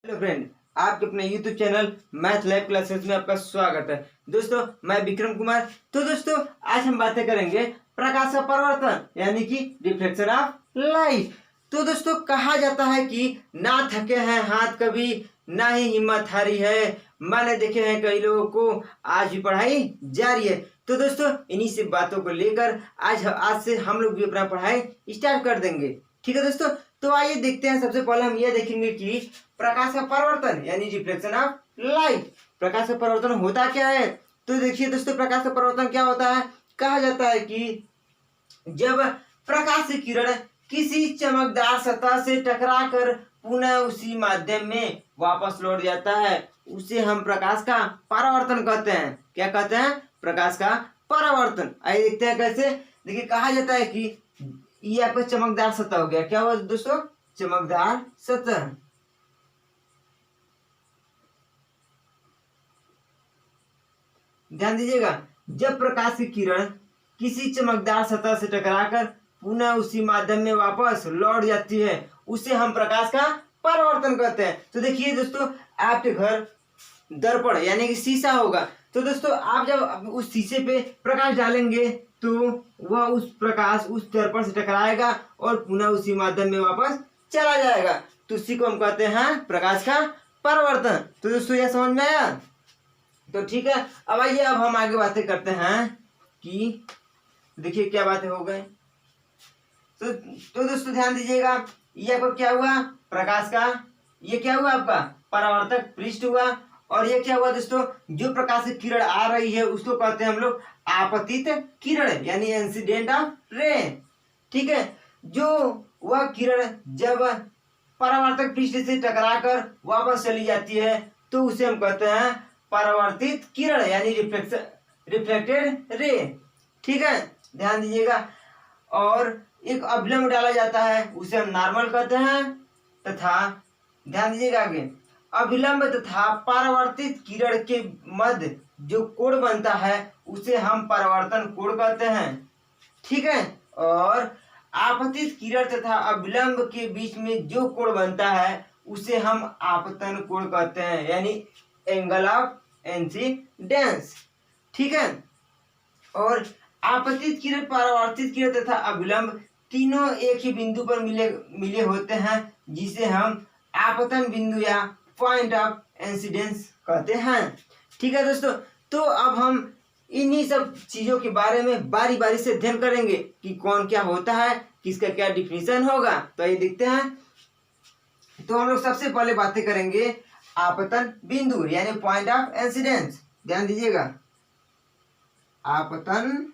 Hello friend, आपके अपने YouTube channel math lab classes में आपका स्वागत है। दोस्तों, मैं विक्रम कुमार। तो दोस्तों, आज हम बातें करेंगे प्रकाश का परावर्तन यानी कि रिफ्लेक्शन ऑफ लाइट। तो दोस्तों, कहा जाता है कि ना थके हैं हाथ कभी, ना ही हिम्मत हारी है। मैंने देखे हैं कई लोगों को, आज भी पढ़ाई जारी है। तो दोस्तों, इन्हीं से बातों को लेकर आज से हम लोग भी अपना पढ़ाई स्टार्ट कर देंगे। ठीक है दोस्तों, तो आइए देखते हैं। सबसे पहले हम ये देखेंगे कि प्रकाश का परावर्तन यानी रिफ्लेक्शन ऑफ लाइट, प्रकाश का परावर्तन होता क्या है। तो देखिए दोस्तों, प्रकाश का परावर्तन क्या होता है। कहा जाता है कि जब प्रकाश की किरण किसी चमकदार सतह से टकराकर पुनः उसी माध्यम में वापस लौट जाता है, उसे हम प्रकाश का परावर्तन कहते हैं। क्या कहते हैं? प्रकाश का परावर्तन। आइए देखते हैं कैसे। देखिए, कहा जाता है कि ये आपका चमकदार सतह हो गया। क्या हुआ दोस्तों? चमकदार सतह। ध्यान दीजिएगा, जब प्रकाश की किरण किसी चमकदार सतह से टकराकर पुनः उसी माध्यम में वापस लौट जाती है, उसे हम प्रकाश का परावर्तन कहते हैं। तो देखिए दोस्तों, आपके घर दर्पण यानी कि शीशा होगा। तो दोस्तों, आप जब उस शीशे पे प्रकाश डालेंगे तो वह उस प्रकाश उस दर्पण से टकराएगा और पुनः उसी माध्यम में वापस चला जाएगा। तो उसी को हम कहते हैं प्रकाश का परावर्तन। तो दोस्तों, यह समझ में आया? तो ठीक है, अब आइए अब हम आगे बातें करते हैं कि देखिए क्या बातें हो गए। तो दोस्तों ध्यान दीजिएगा, ये आपका क्या हुआ? प्रकाश का ये क्या हुआ? आपका परावर्तक पृष्ठ हुआ। और ये क्या हुआ दोस्तों? जो प्रकाश की किरण आ रही है उसको कहते हैं हम लोग आपतित किरण यानी इंसिडेंट ऑफ रे। ठीक है, जो वह किरण जब परावर्तक पृष्ठ से टकराकर वापस चली जाती है तो उसे हम कहते हैं परावर्तित किरण यानी रिफ्लेक्टेड रे। ठीक है, ध्यान दीजिएगा। और एक अभिलंब डाला जाता है, उसे हम नॉर्मल कहते हैं। तथा ध्यान दीजिएगा आगे, अभिलंब तथा परावर्तित किरण के मध्य जो कोण बनता है उसे हम परावर्तन कोण कहते हैं। ठीक है, और आपतित किरण तथा अभिलंब के बीच में जो कोण बनता है उसे हम आपतन कोण कहते हैं यानी एंगल ऑफ इंसिडेंस। ठीक है, और आपतित किरण, परावर्तित किरण तथा अभिलंब तीनों एक ही बिंदु पर मिले होते हैं, जिसे हम आपतन बिंदु या पॉइंट ऑफ इंसिडेंस कहते हैं। ठीक है दोस्तों, तो अब हम इन्हीं सब चीजों के बारे में बारी बारी से अध्ययन करेंगे कि कौन क्या होता है, किसका क्या डिफिनेशन होगा। तो ये देखते हैं। तो हम लोग सबसे पहले बातें करेंगे आपतन बिंदु यानी पॉइंट ऑफ इंसिडेंस। ध्यान दीजिएगा, आपतन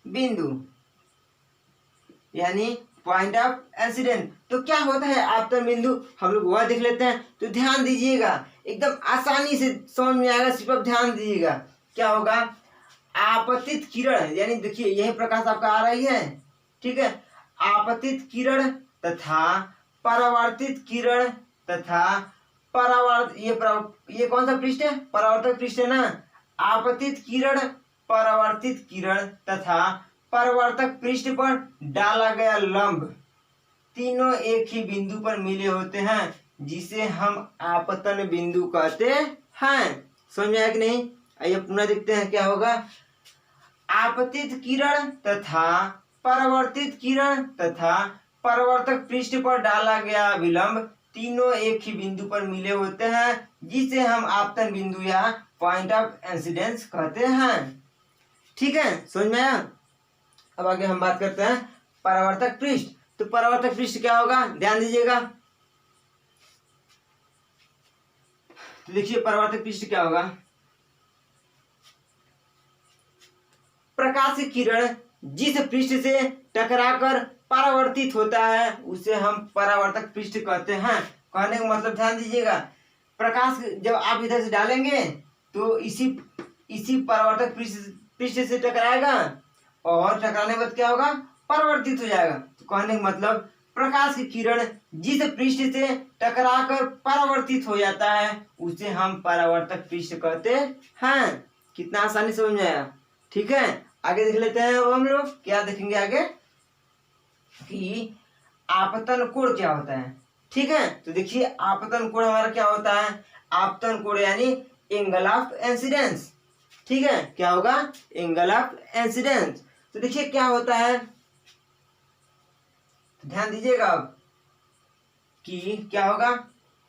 बिंदु यानी पॉइंट ऑफ इंसिडेंस। तो क्या होता है आपतन बिंदु, हम लोग वह देख लेते हैं। तो ध्यान दीजिएगा, एकदम आसानी से समझ में आएगा, सिर्फ आप ध्यान दीजिएगा। क्या होगा? आपतित किरण यानी देखिए यही प्रकाश आपका आ रही है। ठीक है, आपतित किरण तथा परावर्तित किरण तथा ये कौन सा पृष्ठ है? परावर्तक पृष्ठ है ना। आपतित किरण, परावर्तित किरण तथा परावर्तक पृष्ठ पर डाला गया लंब तीनों एक ही बिंदु पर मिले होते हैं, जिसे हम आपतन बिंदु कहते हैं। समझ में आया कि नहीं? आइए पुनः देखते हैं क्या होगा। आपतित किरण तथा परावर्तित किरण तथा परावर्तक पृष्ठ पर डाला गया विलंब तीनों एक ही बिंदु पर मिले होते हैं, जिसे हम आपतन बिंदु या पॉइंट ऑफ इंसिडेंस कहते हैं। ठीक है, समझ में आया? अब आगे हम बात करते हैं परावर्तक पृष्ठ। तो परावर्तक पृष्ठ क्या होगा? ध्यान दीजिएगा। तो देखिए परावर्तक पृष्ठ क्या होगा। प्रकाश की किरण जिस पृष्ठ से टकराकर परावर्तित होता है उसे हम परावर्तक पृष्ठ कहते हैं। कहने का मतलब ध्यान दीजिएगा, प्रकाश जब आप इधर से डालेंगे तो इसी परावर्तक पृष्ठ से टकराएगा और टकराने के बाद क्या होगा? परावर्तित हो जाएगा। तो कहने का मतलब प्रकाश की किरण जिस पृष्ठ से टकराकर परावर्तित हो जाता है उसे हम परावर्तक पृष्ठ कहते हैं। कितना आसानी समझ में आया? ठीक है, आगे देख लेते हैं। अब हम लोग क्या देखेंगे आगे कि आपतन कोण क्या होता है। ठीक है। तो देखिए आपतन कोण हमारा क्या होता है, आपतन कोण यानी एंगल ऑफ इंसिडेंस। ठीक है, क्या होगा, एंगल ऑफ इंसिडेंस। तो देखिए क्या होता है, ध्यान दीजिएगा अब कि क्या होगा,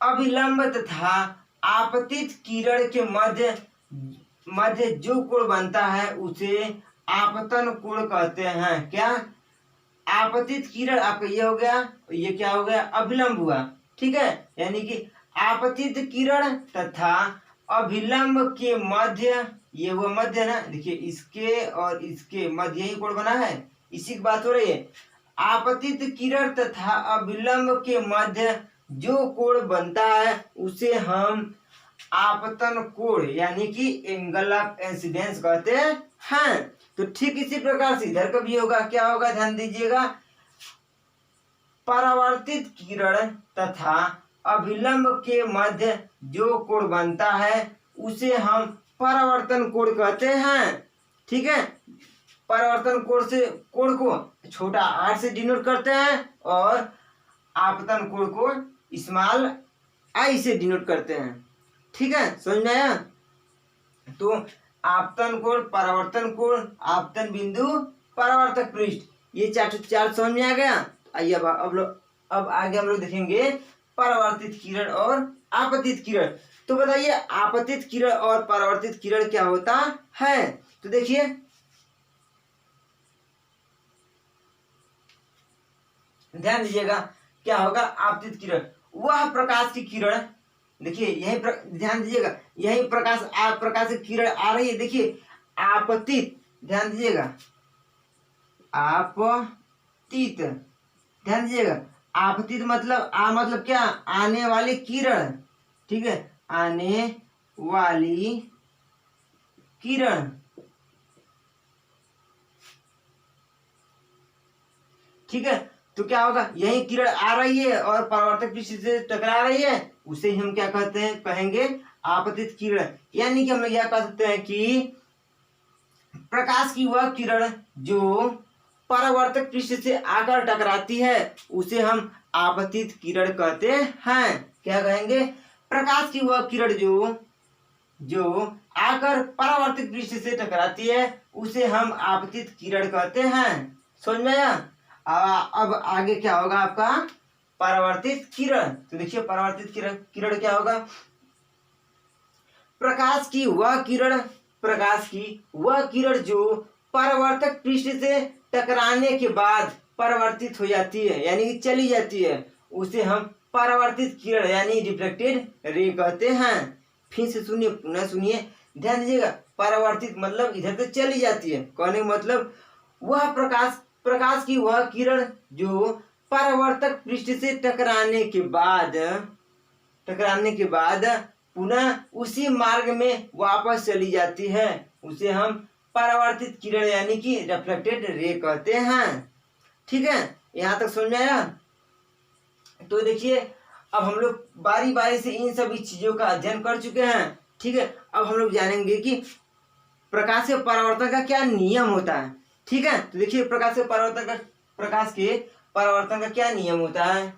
अभिलंब तथा आपतित किरण के मध्य मध्य जो कोण बनता है उसे आपतन कोण कहते हैं। क्या, आपतित किरण आपका ये हो गया, ये क्या हो गया, अभिलंब हुआ। ठीक है, यानी कि आपतित किरण तथा अभिलंब के मध्य, ये हुआ मध्य ना, देखिए इसके और इसके मध्य ही कोण बना है, इसी की बात हो रही है। आपतित किरण तथा अभिलंब के मध्य जो कोण बनता है उसे हम आपतन कोण यानी कि एंगल ऑफ इंसिडेंस कहते हैं। तो ठीक इसी प्रकार से इधर का भी होगा, क्या होगा, ध्यान दीजिएगा, परावर्तित किरण तथा अभिलंब के मध्य जो कोण बनता है उसे हम परावर्तन कोण कहते हैं। ठीक है, परावर्तन कोण से कोण को छोटा r से डिनोट करते हैं और आपतन कोण को स्मॉल i से डिनोट करते हैं। ठीक है, समझ में आया। तो आपतन कोण, परावर्तन कोण, आपतन बिंदु, परावर्तक पृष्ठ, ये चार समझ में आ गया। आइए अब आगे हम लोग देखेंगे परावर्तित किरण और आपतित किरण। तो बताइए आपतित किरण और परावर्तित किरण क्या होता है। तो देखिए ध्यान दीजिएगा, क्या होगा, आपतित किरण वह प्रकाश की किरण, देखिए यही ध्यान दीजिएगा, यही प्रकाश की किरण आ रही है, देखिए आपतित, ध्यान दीजिएगा, आपतित, ध्यान दीजिएगा, आपतित मतलब मतलब क्या, आने वाली किरण। ठीक है, आने वाली किरण। ठीक है, तो क्या होगा, यही किरण आ रही है और परावर्तक पृष्ठ से टकरा रही है, उसे हम क्या कहते हैं, कहेंगे आपतित किरण। यानी कि हम लोग यह कह सकते हैं कि प्रकाश की वह किरण जो परावर्तक पृष्ठ से आकर टकराती है उसे हम आपतित किरण कहते हैं। क्या कहेंगे, प्रकाश की वह किरण जो आकर परावर्तक पृष्ठ से टकराती है उसे हम आपतित किरण कहते हैं। समझ में आया। अब आगे क्या होगा आपका, परावर्तित किरण। तो देखिए परावर्तित किरण क्या होगा, प्रकाश की वह किरण जो परावर्तक पृष्ठ से टकराने के बाद परावर्तित हो जाती है यानी कि चली जाती है, उसे हम परावर्तित किरण यानी रिफ्लेक्टेड रे कहते हैं। फिर से सुनिए, पुनः सुनिए, ध्यान दीजिएगा, परावर्तित मतलब इधर से चली जाती है, कहने का मतलब वह प्रकाश की वह किरण जो परावर्तक पृष्ठ से टकराने के बाद पुनः उसी मार्ग में वापस चली जाती है, उसे हम परावर्तित किरण यानी कि रिफ्लेक्टेड रे कहते हैं। ठीक है, यहाँ तक समझ में आया। तो देखिए अब हम लोग बारी बारी से इन सभी चीजों का अध्ययन कर चुके हैं। ठीक है, अब हम लोग जानेंगे कि प्रकाश के परावर्तन का क्या नियम होता है। ठीक है, तो देखिए प्रकाश के परावर्तन का क्या नियम होता है।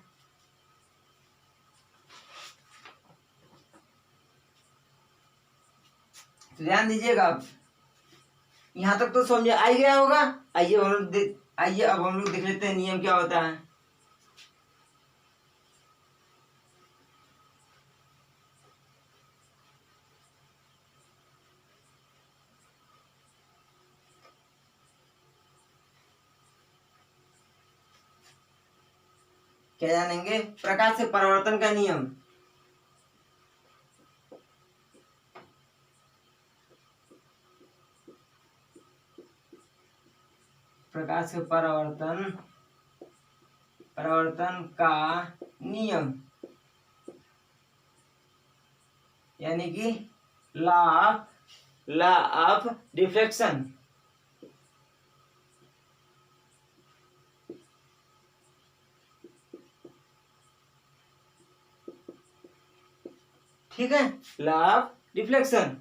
तो ध्यान दीजिएगा, यहाँ तक तो समझ आ गया होगा। आइए अब हम लोग देख लेते हैं नियम क्या होता है। क्या जानेंगे, प्रकाश से परावर्तन का नियम। प्रकाश के परावर्तन का नियम यानी कि लॉ ऑफ डिफ्लेक्शन। ठीक है, लॉ ऑफ डिफ्लेक्शन।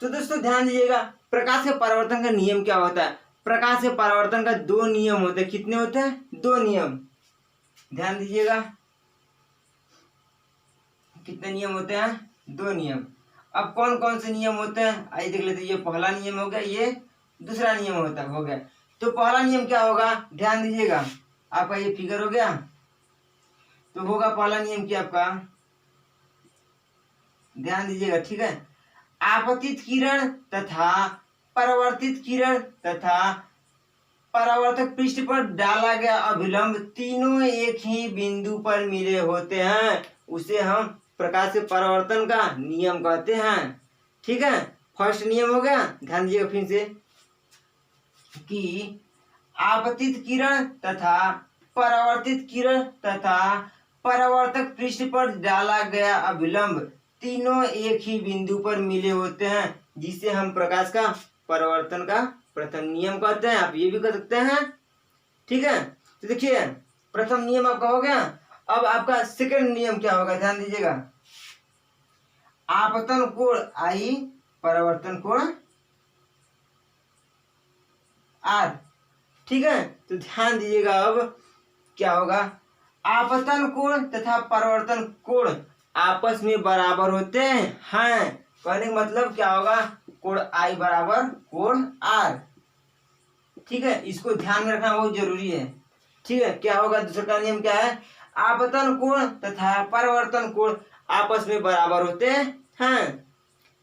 तो दोस्तों ध्यान दीजिएगा, प्रकाश के परावर्तन का नियम क्या होता है। प्रकाश के परावर्तन का दो नियम होते हैं। कितने होते हैं, दो नियम, ध्यान दीजिएगा। कितने नियम होते हैं? 2 नियम। अब कौन कौन से नियम होते हैं आइए देख लेते हैं। ये पहला नियम हो गया, ये दूसरा नियम हो गया। तो पहला नियम क्या होगा, ध्यान दीजिएगा। आपका ये फिगर हो गया, तो होगा पहला नियम क्या आपका, ध्यान दीजिएगा, ठीक है। आपतित किरण तथा परावर्तित किरण तथा परावर्तक पृष्ठ पर डाला गया अभिलंब तीनों एक ही बिंदु पर मिले होते हैं, उसे हम प्रकाश के परावर्तन का नियम कहते हैं, ठीक है। फर्स्ट नियम हो गया, ध्यान दीजिएगा फिर से कि आपतित किरण तथा परावर्तित किरण तथा परावर्तक पृष्ठ पर डाला गया अभिलंब तीनों एक ही बिंदु पर मिले होते हैं, जिसे हम प्रकाश का परावर्तन का प्रथम नियम कहते हैं। आप ये भी कह सकते हैं, ठीक है। तो देखिए प्रथम नियम आपका हो गया। अब आपका सेकंड नियम क्या होगा, ध्यान दीजिएगा। आपतन कोण आई, परावर्तन कोण आर, ठीक है। तो ध्यान दीजिएगा, अब क्या होगा, आपतन कोण तथा परावर्तन कोण आपस में बराबर होते हैं। कहने का मतलब क्या होगा, कोण आई बराबर कोण आर, ठीक है। इसको ध्यान में रखना बहुत जरूरी है, ठीक है। क्या होगा, दूसरा का नियम क्या है, आपतन कोण तथा परावर्तन कोण आपस में बराबर होते हैं,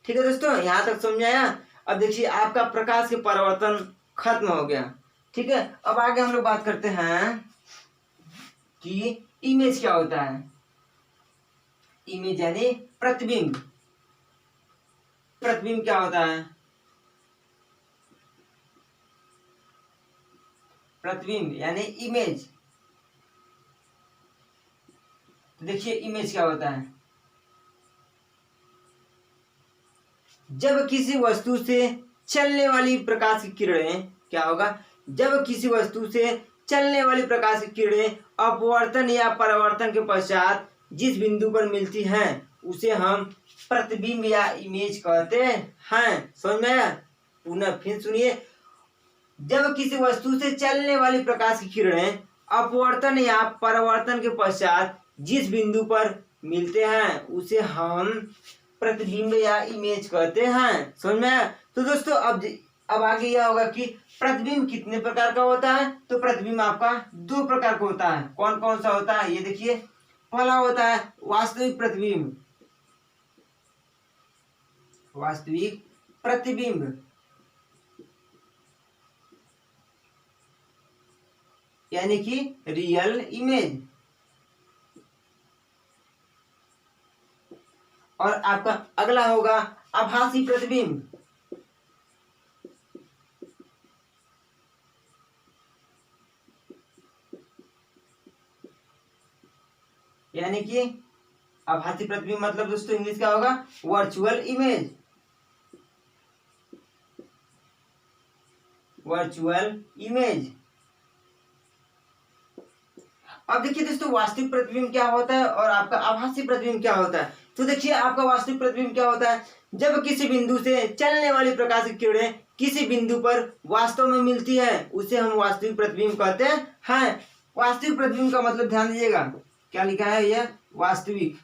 ठीक है दोस्तों। यहाँ तक समझ आया। अब देखिए आपका प्रकाश के परावर्तन खत्म हो गया, ठीक है। अब आगे हम लोग बात करते हैं कि इमेज क्या होता है। इमेज यानी प्रतिबिंब। प्रतिबिंब क्या होता है, प्रतिबिंब यानी इमेज। देखिए इमेज क्या होता है, जब किसी वस्तु से चलने वाली प्रकाश की किरणें, क्या होगा, जब किसी वस्तु से चलने वाली प्रकाश की किरणें अपवर्तन या परावर्तन के पश्चात जिस बिंदु पर मिलती हैं उसे हम प्रतिबिंब या इमेज कहते हैं। समझ में आया? पुनः फिर सुनिए, जब किसी वस्तु से चलने वाली प्रकाश की किरणें अपवर्तन या परावर्तन के पश्चात जिस बिंदु पर मिलते हैं उसे हम प्रतिबिंब या इमेज कहते हैं। समझ में आया? तो दोस्तों अब आगे यह होगा कि प्रतिबिंब कितने प्रकार का होता है। तो प्रतिबिंब आपका 2 प्रकार का होता है। कौन कौन सा होता है, ये देखिए। पहला होता है वास्तविक प्रतिबिंब। वास्तविक प्रतिबिंब यानी कि रियल इमेज। और आपका अगला होगा आभासी प्रतिबिंब। यानी कि आभासी प्रतिबिंब मतलब दोस्तों इंग्लिश क्या होगा, वर्चुअल इमेज। Virtual image. अब देखिए दोस्तों वास्तविक प्रतिबिंब क्या होता है और आपका आभासी प्रतिबिंब क्या होता है। तो देखिए आपका वास्तविक प्रतिबिंब क्या होता है, जब किसी बिंदु से चलने वाली प्रकाश की किरणें किसी बिंदु पर वास्तव में मिलती है उसे हम वास्तविक प्रतिबिंब कहते हैं। वास्तविक प्रतिबिंब का मतलब ध्यान दीजिएगा, क्या लिखा है यह वास्तविक।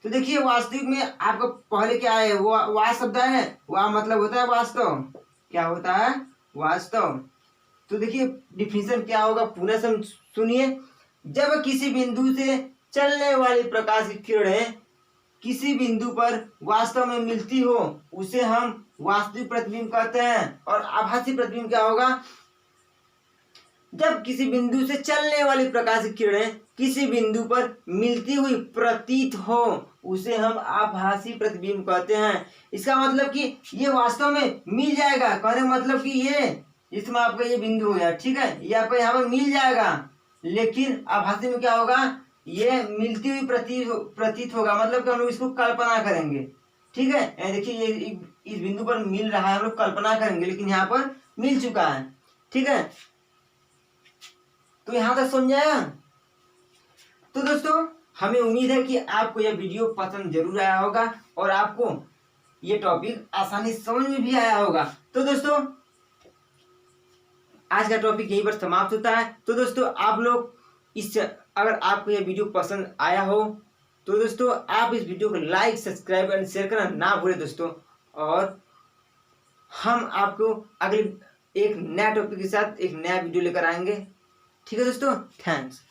तो देखिए वास्तविक में आपका पहले क्या है, वो वा शब्द है, वह मतलब होता है वास्तव। क्या होता है, वास्तव। तो देखिए डिफिनेशन क्या होगा, पुनः सुनिए। जब किसी बिंदु से चलने वाली प्रकाश की किरणें किसी बिंदु पर वास्तव में मिलती हो उसे हम वास्तविक प्रतिबिंब कहते हैं। और आभासी प्रतिबिंब क्या होगा, जब किसी बिंदु से चलने वाली प्रकाश की किरणें किसी बिंदु पर मिलती हुई प्रतीत हो उसे हम आभासी प्रतिबिंब कहते हैं। इसका मतलब कि ये वास्तव में मिल जाएगा, कहने मतलब कि ये इसमें आपका ये बिंदु हो गया, ठीक है, ये आपको यहाँ पर मिल जाएगा, लेकिन आभासी में क्या होगा, ये मिलती हुई प्रतीत होगा, मतलब कि हम लोग इसको कल्पना करेंगे, ठीक है। देखिए ये इस बिंदु पर मिल रहा है, हम लोग कल्पना करेंगे, लेकिन यहाँ पर मिल चुका है, ठीक है। तो यहाँ तक समझाया। तो दोस्तों हमें उम्मीद है कि आपको यह वीडियो पसंद जरूर आया होगा और आपको ये टॉपिक आसानी से समझ में भी आया होगा। तो दोस्तों आज का टॉपिक यहीं पर समाप्त होता है। तो दोस्तों आप लोग अगर आपको यह वीडियो पसंद आया हो तो दोस्तों आप इस वीडियो को लाइक, सब्सक्राइब एंड शेयर करना ना भूलें दोस्तों। और हम आपको अगले एक नया टॉपिक के साथ एक नया वीडियो लेकर आएंगे। ठीक है दोस्तों, थैंक्स।